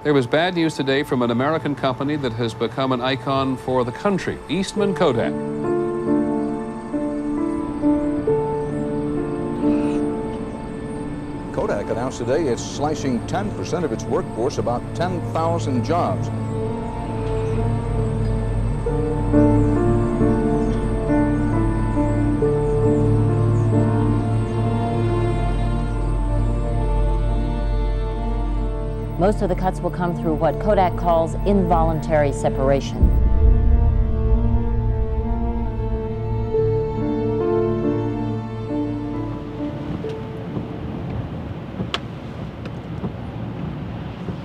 There was bad news today from an American company that has become an icon for the country, Eastman Kodak. Kodak announced today it's slicing 10% of its workforce, about 10,000 jobs. Most of the cuts will come through what Kodak calls involuntary separation.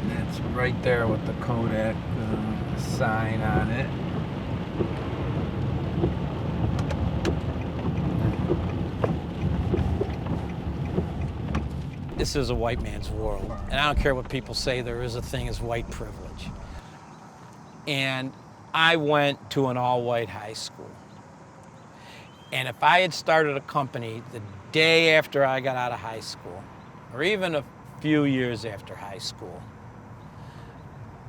That's right there with the Kodak sign on it. This is a white man's world, and I don't care what people say, there is a thing as white privilege. And I went to an all-white high school. And if I had started a company the day after I got out of high school, or even a few years after high school,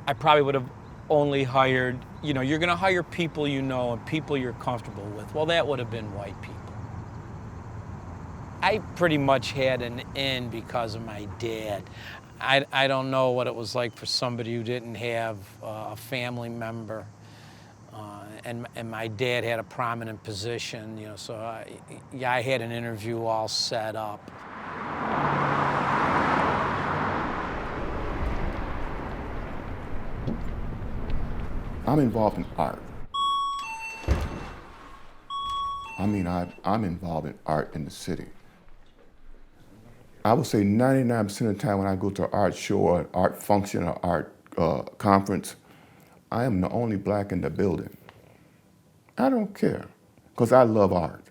I probably would have only hired, you're gonna hire people you know and people you're comfortable with. Well, that would have been white people. I pretty much had an in because of my dad. I don't know what it was like for somebody who didn't have a family member, and my dad had a prominent position, so I had an interview all set up. I'm involved in art. I'm involved in art in the city. I would say 99% of the time when I go to an art show or an art function or art conference, I am the only black in the building. I don't care, because I love art.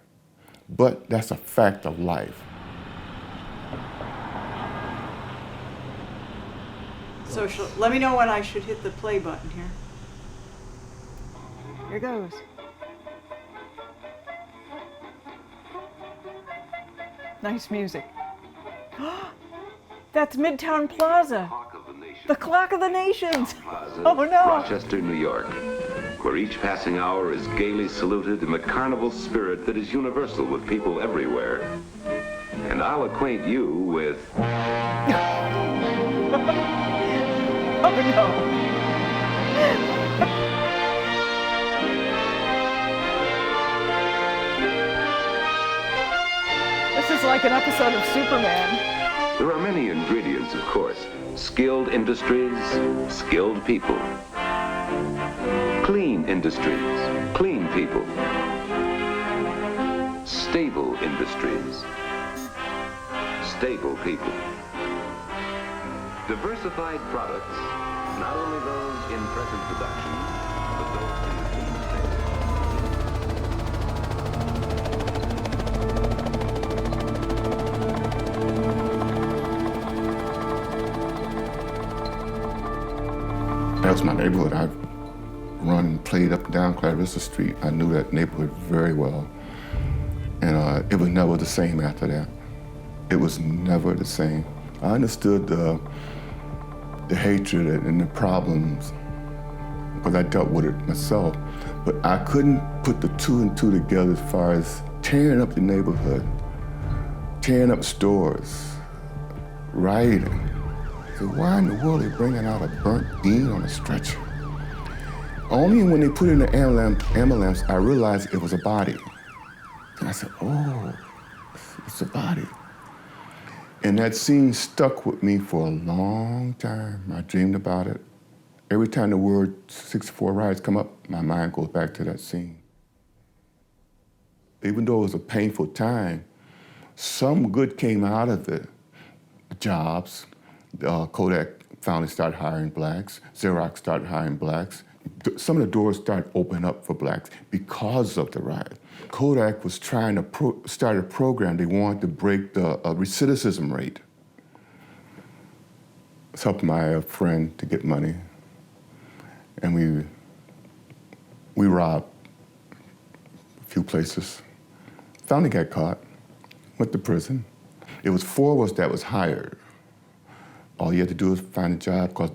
But that's a fact of life. So let me know when I should hit the play button here. Here goes. Nice music. That's Midtown Plaza. The Clock of the Nations. Oh no. Rochester, New York, where each passing hour is gaily saluted in the carnival spirit that is universal with people everywhere. And I'll acquaint you with... Oh no. This is like an episode of Superman. There are many ingredients, of course. Skilled industries, skilled people. Clean industries, clean people. Stable industries, stable people. Diversified products, not only those in present production, but those in the clean state. That's my neighborhood. I've run and played up and down Clarissa Street. I knew that neighborhood very well. And it was never the same after that. It was never the same. I understood the hatred and the problems because I dealt with it myself. But I couldn't put the two and two together as far as tearing up the neighborhood, tearing up stores, rioting. So why in the world are they bringing out a burnt bean on a stretcher? Only when they put it in the ambulance, I realized it was a body. And I said, oh, it's a body. And that scene stuck with me for a long time. I dreamed about it. Every time the word 64 riots come up, my mind goes back to that scene. Even though it was a painful time, some good came out of it. Jobs. Kodak finally started hiring blacks. Xerox started hiring blacks. Some of the doors started opening up for blacks because of the riot. Kodak was trying to start a program. They wanted to break the recidivism rate. I was helping my friend to get money, and we robbed a few places. Finally got caught, went to prison. It was 4 of us that was hired. All you had to do was find a job, because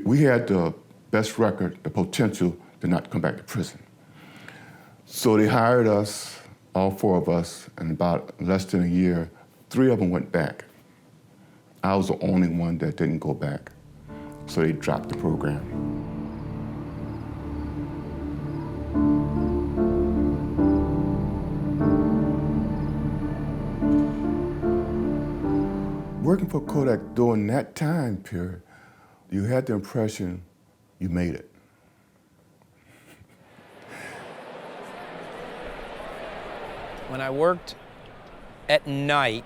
we had the best record, the potential to not come back to prison. So they hired us, all 4 of us, in about less than a year. 3 of them went back. I was the only one that didn't go back. So they dropped the program. Working for Kodak during that time period, you had the impression you made it. When I worked at night,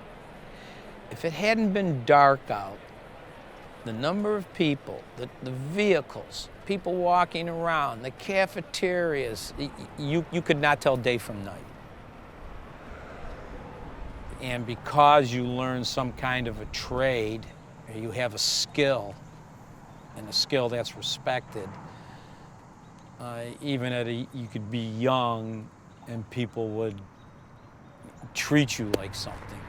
if it hadn't been dark out, the number of people, the vehicles, people walking around, the cafeterias, you could not tell day from night. And because you learn some kind of a trade, or you have a skill, and a skill that's respected, even you could be young and people would treat you like something.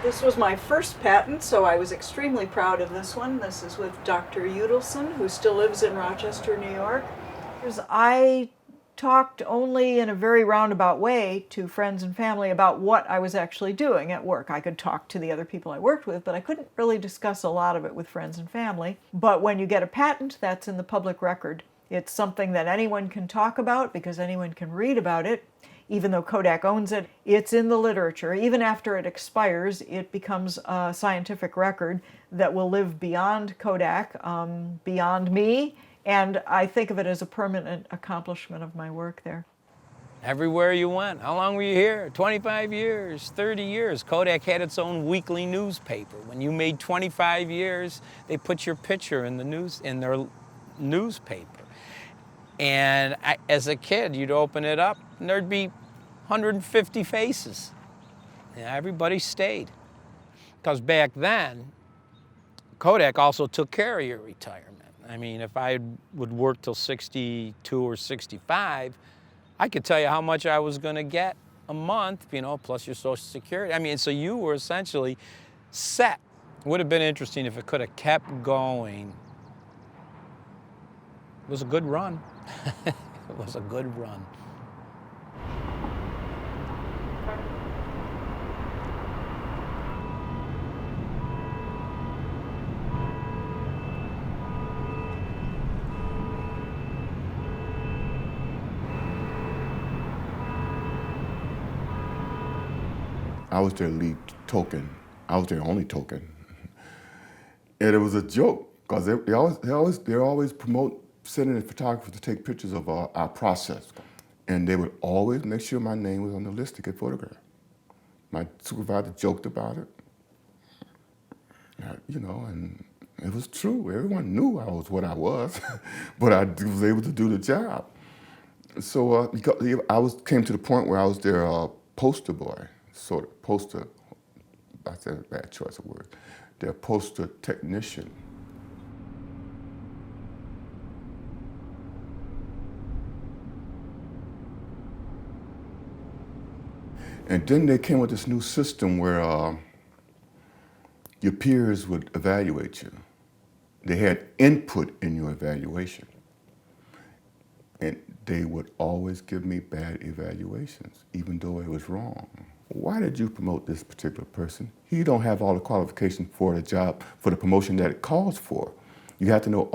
This was my first patent, so I was extremely proud of this one. This is with Dr. Udelson, who still lives in Rochester, New York. I talked only in a very roundabout way to friends and family about what I was actually doing at work. I could talk to the other people I worked with, but I couldn't really discuss a lot of it with friends and family. But when you get a patent, that's in the public record. It's something that anyone can talk about because anyone can read about it. Even though Kodak owns it, it's in the literature. Even after it expires, it becomes a scientific record that will live beyond Kodak, beyond me, and I think of it as a permanent accomplishment of my work there. Everywhere you went. How long were you here? 25 years, 30 years. Kodak had its own weekly newspaper. When you made 25 years, they put your picture in their newspaper. And as a kid, you'd open it up, and there'd be 150 faces. And everybody stayed. Because back then, Kodak also took care of your retirement. I mean, if I would work till 62 or 65, I could tell you how much I was going to get a month, plus your Social Security. I mean, so you were essentially set. It would have been interesting if it could have kept going. It was a good run. It was a good run. I was their lead token. I was their only token. And it was a joke, because they always promote sending a photographer to take pictures of our process. And they would always make sure my name was on the list to get photographed. My supervisor joked about it. And it was true. Everyone knew I was what I was, but I was able to do the job. So came to the point where I was their poster boy, sort of poster, I said a bad choice of words, their poster technician. And then they came with this new system where your peers would evaluate you. They had input in your evaluation. And they would always give me bad evaluations, even though it was wrong. Why did you promote this particular person? He don't have all the qualifications for the job, for the promotion that it calls for. You have to know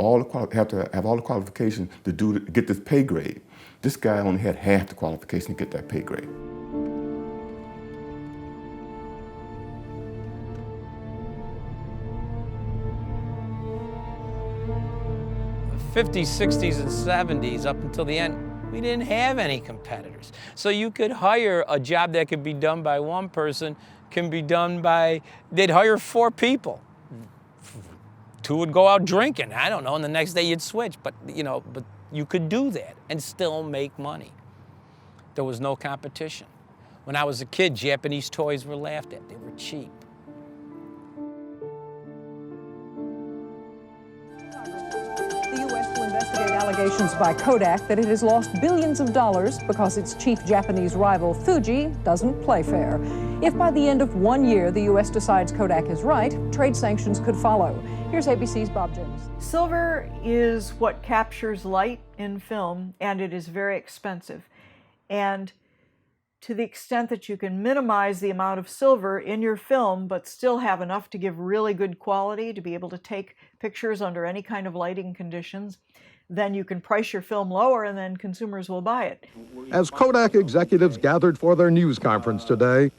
have to have all the qualifications to get this pay grade. This guy only had half the qualification to get that pay grade. 50s, 60s, and 70s, up until the end, we didn't have any competitors. So you could hire a job that could be done by one person, can be done by, they'd hire 4 people. 2 would go out drinking, I don't know, and the next day you'd switch. But you could do that and still make money. There was no competition. When I was a kid, Japanese toys were laughed at. They were cheap. Allegations by Kodak that it has lost billions of dollars because its chief Japanese rival, Fuji, doesn't play fair. If by the end of 1 year the U.S. decides Kodak is right, trade sanctions could follow. Here's ABC's Bob James. Silver is what captures light in film, and it is very expensive. And to the extent that you can minimize the amount of silver in your film but still have enough to give really good quality to be able to take pictures under any kind of lighting conditions, then you can price your film lower and then consumers will buy it. As Kodak executives gathered for their news conference today,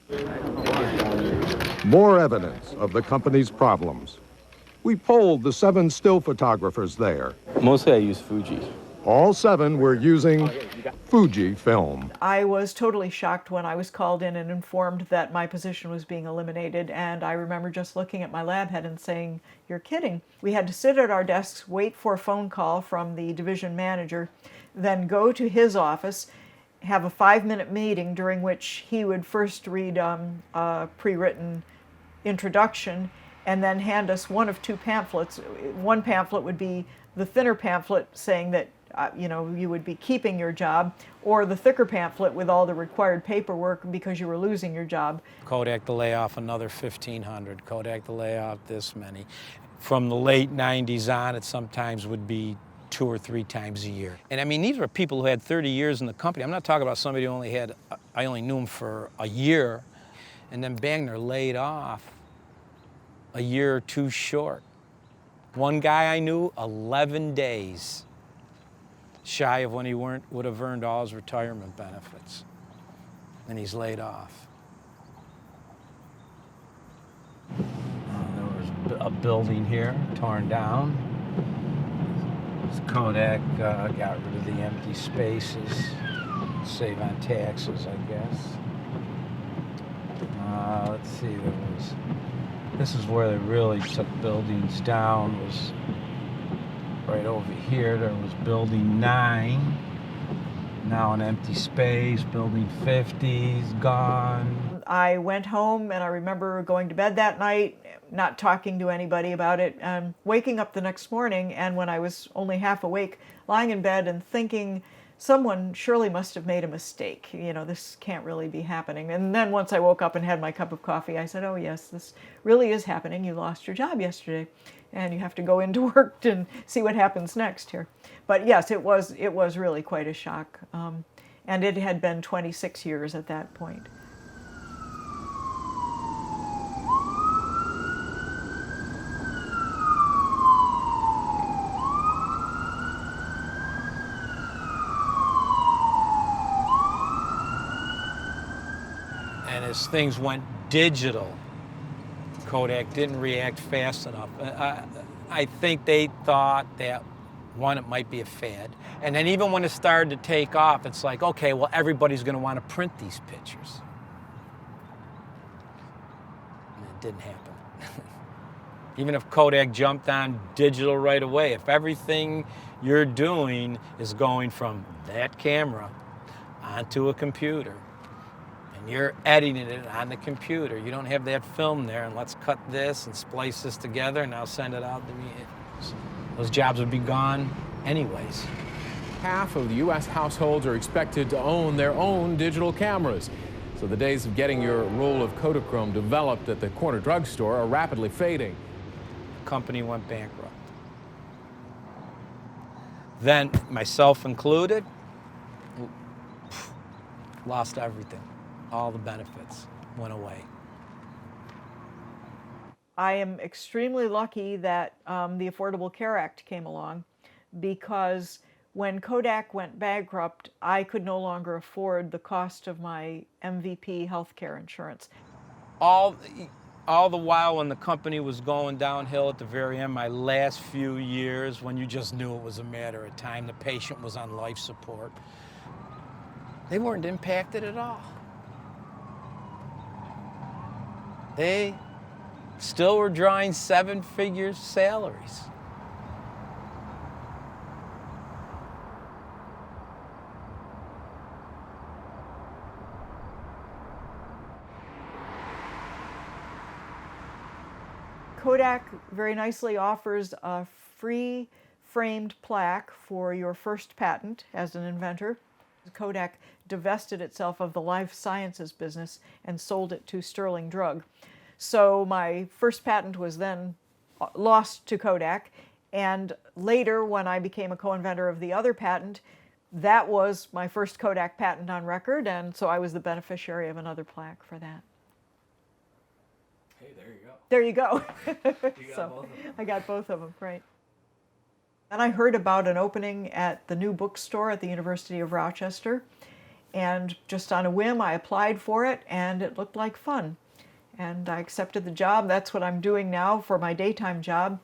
more evidence of the company's problems. We polled the 7 still photographers there. Mostly I use Fuji. All 7 were using Fuji film. I was totally shocked when I was called in and informed that my position was being eliminated, and I remember just looking at my lab head and saying, "You're kidding." We had to sit at our desks, wait for a phone call from the division manager, then go to his office, have a 5-minute meeting during which he would first read a pre-written introduction and then hand us one of 2 pamphlets. One pamphlet would be the thinner pamphlet saying that you would be keeping your job, or the thicker pamphlet with all the required paperwork because you were losing your job. Kodak to lay off another 1,500, Kodak to lay off this many. From the late 90s on, it sometimes would be 2 or 3 times a year. And I mean, these were people who had 30 years in the company. I'm not talking about somebody who I only knew them for a year, and then bang, they're laid off a year or 2 short. One guy I knew, 11 days shy of when he would have earned all his retirement benefits, and he's laid off. There was a building here torn down. Kodak got rid of the empty spaces, save on taxes, I guess. Let's see, this is where they really took buildings down, was right over here. There was building 9, now an empty space. Building 50 is gone. I went home and I remember going to bed that night, not talking to anybody about it, waking up the next morning, and when I was only half awake, lying in bed and thinking, someone surely must have made a mistake. This can't really be happening. And then once I woke up and had my cup of coffee, I said, oh yes, this really is happening. You lost your job yesterday, and you have to go into work and see what happens next here. But yes, it was really quite a shock. And it had been 26 years at that point. And as things went digital, Kodak didn't react fast enough. I think they thought that, one, it might be a fad. And then even when it started to take off, it's like, okay, well, everybody's going to want to print these pictures. And it didn't happen. Even if Kodak jumped on digital right away, if everything you're doing is going from that camera onto a computer, and you're editing it on the computer, you don't have that film there, and let's cut this and splice this together and now send it out to me. Those jobs would be gone anyways. Half of the U.S. households are expected to own their own digital cameras. So the days of getting your roll of Kodachrome developed at the corner drugstore are rapidly fading. The company went bankrupt. Then, myself included, lost everything. All the benefits went away. I am extremely lucky that the Affordable Care Act came along, because when Kodak went bankrupt, I could no longer afford the cost of my MVP healthcare insurance. All the while when the company was going downhill at the very end, my last few years, when you just knew it was a matter of time, the patient was on life support, they weren't impacted at all. They still were drawing 7-figure salaries. Kodak very nicely offers a free framed plaque for your first patent as an inventor. Kodak divested itself of the life sciences business and sold it to Sterling Drug. So my first patent was then lost to Kodak, and later when I became a co-inventor of the other patent, that was my first Kodak patent on record, and so I was the beneficiary of another plaque for that. Hey, there you go. There you go. You got both of them. I got both of them, right. And I heard about an opening at the new bookstore at the University of Rochester, and just on a whim I applied for it, and it looked like fun. And I accepted the job. That's what I'm doing now for my daytime job.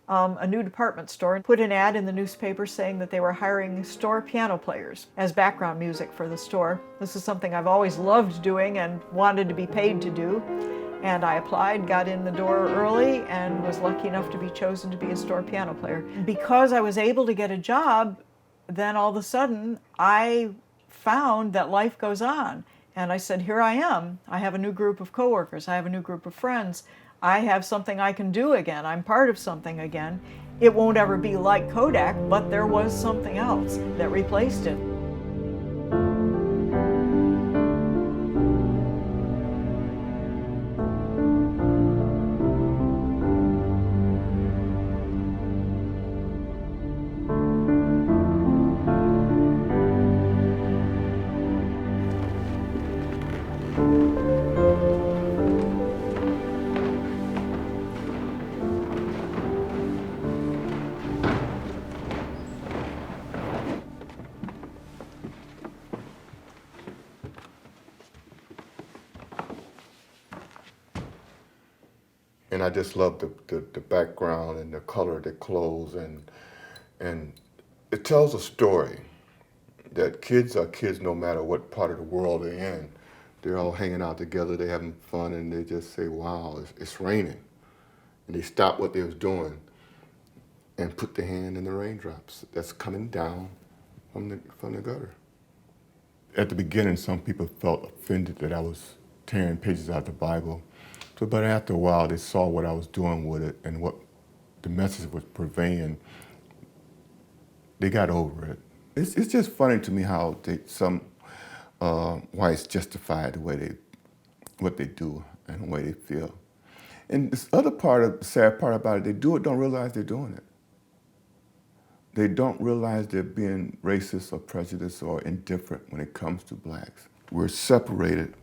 A new department store put an ad in the newspaper saying that they were hiring store piano players as background music for the store. This is something I've always loved doing and wanted to be paid to do. And I applied, got in the door early, and was lucky enough to be chosen to be a store piano player. Because I was able to get a job, then all of a sudden I found that life goes on. And I said, here I am. I have a new group of coworkers. I have a new group of friends. I have something I can do again. I'm part of something again. It won't ever be like Kodak, but there was something else that replaced it. And I just love the background and the color of the clothes, and it tells a story that kids are kids no matter what part of the world they're in. They're all hanging out together, they're having fun, and they just say, wow, it's raining. And they stop what they was doing and put their hand in the raindrops that's coming down from the gutter. At the beginning, some people felt offended that I was tearing pages out of the Bible. But after a while, they saw what I was doing with it and what the message was purveying. They got over it. It's just funny to me how some whites justify the way what they do and the way they feel. And this other part, the sad part about it, they do it, don't realize they're doing it. They don't realize they're being racist or prejudiced or indifferent when it comes to blacks. We're separated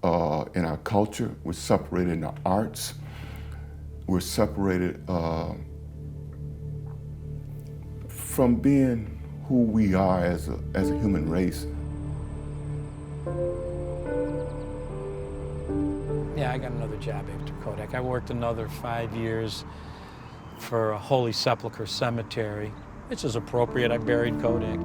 in our culture, we're separated in our arts, we're separated from being who we are as a human race. Yeah, I got another job after Kodak. I worked another 5 years for a Holy Sepulchre Cemetery, which is appropriate. I buried Kodak.